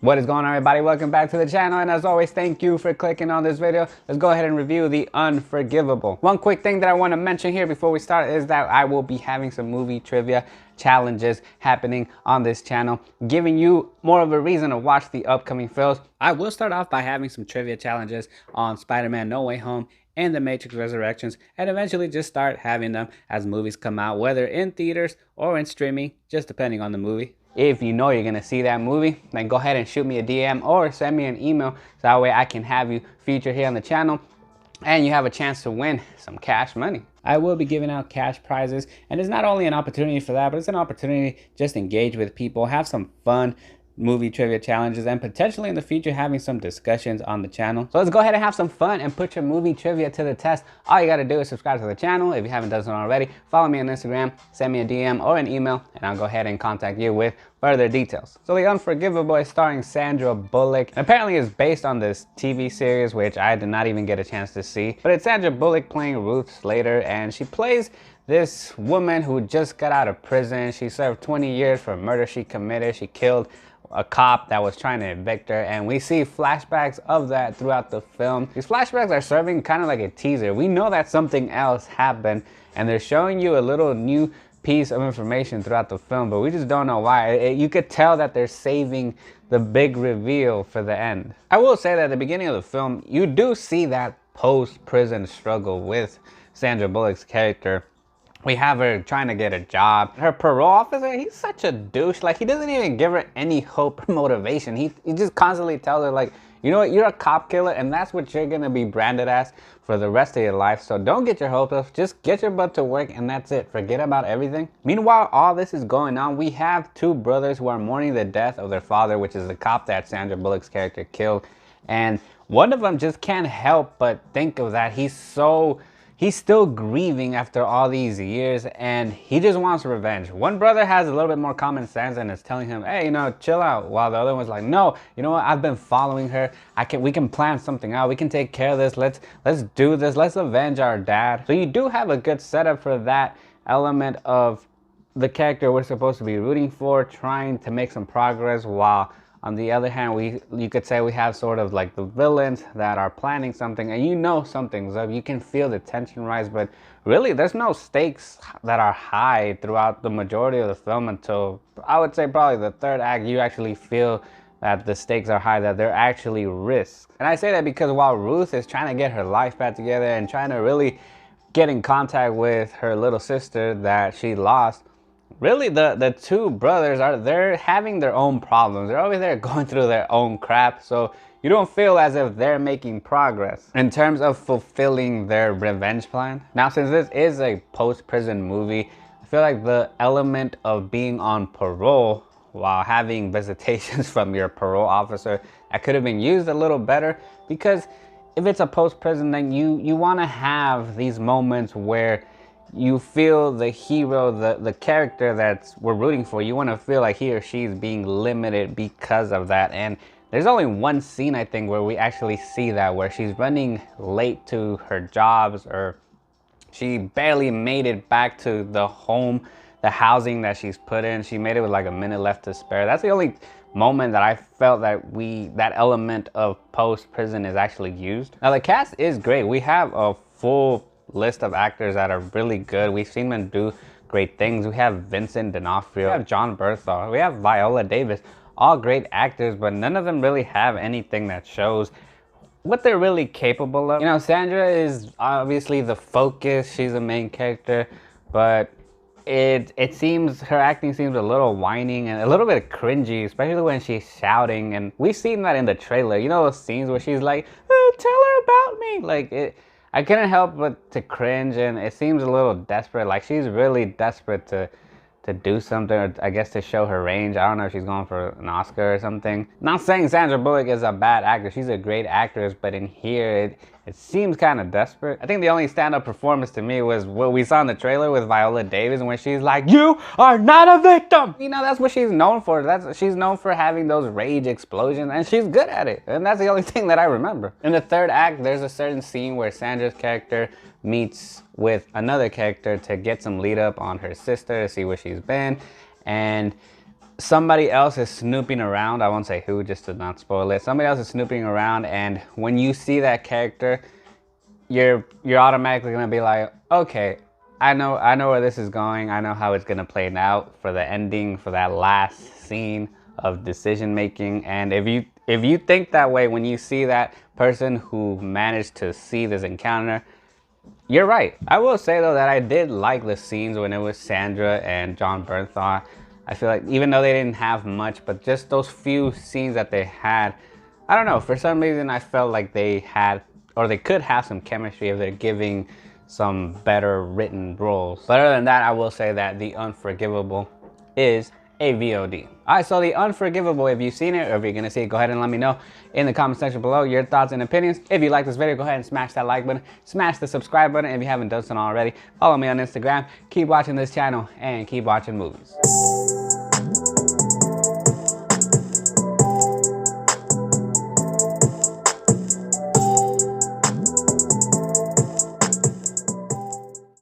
What is going on, everybody? Welcome back to the channel, and as always, thank you for clicking on this video. Let's go ahead and review The Unforgivable. One quick thing that I want to mention here before we start is that I will be having some movie trivia challenges happening on this channel, giving you more of a reason to watch the upcoming films. I will start off by having some trivia challenges on Spider-Man No Way Home and The Matrix Resurrections, and eventually just start having them as movies come out, whether in theaters or in streaming, just depending on the movie. If you know you're gonna see that movie, then go ahead and shoot me a DM or send me an email so that way I can have you featured here on the channel and you have a chance to win some cash money. I will be giving out cash prizes, and it's not only an opportunity for that, but it's an opportunity just to engage with people, have some fun movie trivia challenges, and potentially in the future having some discussions on the channel. So let's go ahead and have some fun and put your movie trivia to the test. All you gotta do is subscribe to the channel if you haven't done so already. Follow me on Instagram, send me a DM or an email, and I'll go ahead and contact you with further details. So The Unforgivable is starring Sandra Bullock. And apparently it's based on this TV series, which I did not even get a chance to see. But it's Sandra Bullock playing Ruth Slater, and she plays this woman who just got out of prison. She served 20 years for a murder she committed. She killed a cop that was trying to evict her, and we see flashbacks of that throughout the film. These flashbacks are serving kind of like a teaser. We know that something else happened, and they're showing you a little new piece of information throughout the film, but we just don't know why. You could tell that they're saving the big reveal for the end. I will say that at the beginning of the film, you do see that post-prison struggle with Sandra Bullock's character. We have her trying to get a job. Her parole officer, he's such a douche. Like, he doesn't even give her any hope or motivation. He just constantly tells her, like, you know what, you're a cop killer, and that's what you're gonna be branded as for the rest of your life. So don't get your hopes up. Just get your butt to work, and that's it. Forget about everything. Meanwhile, all this is going on. We have two brothers who are mourning the death of their father, which is the cop that Sandra Bullock's character killed. And one of them just can't help but think of that. He's still grieving after all these years, and he just wants revenge. One brother has a little bit more common sense and is telling him, hey, chill out. While the other one's like, no, you know what? I've been following her. We can plan something out. We can take care of this. Let's do this. Let's avenge our dad. So you do have a good setup for that element of the character we're supposed to be rooting for, trying to make some progress, while on the other hand, you could say we have sort of like the villains that are planning something, and something's up. You can feel the tension rise, but really there's no stakes that are high throughout the majority of the film until, I would say, probably the third act. You actually feel that the stakes are high, that they're actually risks. And I say that because while Ruth is trying to get her life back together and trying to really get in contact with her little sister that she lost, really the two brothers they're having their own problems. They're over there going through their own crap, so you don't feel as if they're making progress in terms of fulfilling their revenge plan. Now, since this is a post-prison movie, I feel like the element of being on parole while having visitations from your parole officer, that could have been used a little better, because if it's a post-prison, then you want to have these moments where you feel the hero, the character that we're rooting for, you want to feel like he or she is being limited because of that. And there's only one scene, I think, where we actually see that, where she's running late to her jobs, or she barely made it back to the home, the housing that she's put in. She made it with like a minute left to spare. That's the only moment that I felt that that element of post-prison is actually used. Now, the cast is great. We have a full list of actors that are really good. We've seen them do great things. We have Vincent D'Onofrio, we have Jon Bernthal, we have Viola Davis, all great actors, but none of them really have anything that shows what they're really capable of. Sandra is obviously the focus. She's the main character, but it seems her acting seems a little whining and a little bit cringy, especially when she's shouting. And we've seen that in the trailer. Those scenes where she's like, tell her about me. Like, I couldn't help but to cringe, and it seems a little desperate. Like, she's really desperate to do something, or I guess to show her range. I don't know if she's going for an Oscar or something. Not saying Sandra Bullock is a bad actor. She's a great actress, but in here, it seems kind of desperate. I think the only stand-up performance to me was what we saw in the trailer with Viola Davis, when she's like, you are not a victim! That's what she's known for. She's known for having those rage explosions, and she's good at it. And that's the only thing that I remember. In the third act, there's a certain scene where Sandra's character meets with another character to get some lead up on her sister, to see where she's been. And somebody else is snooping around. I won't say who, just to not spoil it. Somebody else is snooping around, and when you see that character, you're automatically gonna be like, okay, I know where this is going. I know how it's gonna play out for the ending, for that last scene of decision making. And if you think that way when you see that person who managed to see this encounter, you're right. I will say though that I did like the scenes when it was Sandra and Jon Bernthal. I feel like even though they didn't have much, but just those few scenes that they had, I don't know, for some reason I felt like they had, or they could have some chemistry if they're giving some better written roles. But other than that, I will say that The Unforgivable is a VOD. Alright, so The Unforgivable, if you've seen it or if you're gonna see it, go ahead and let me know in the comment section below your thoughts and opinions. If you like this video, go ahead and smash that like button, smash the subscribe button if you haven't done so already. Follow me on Instagram, keep watching this channel, and keep watching movies.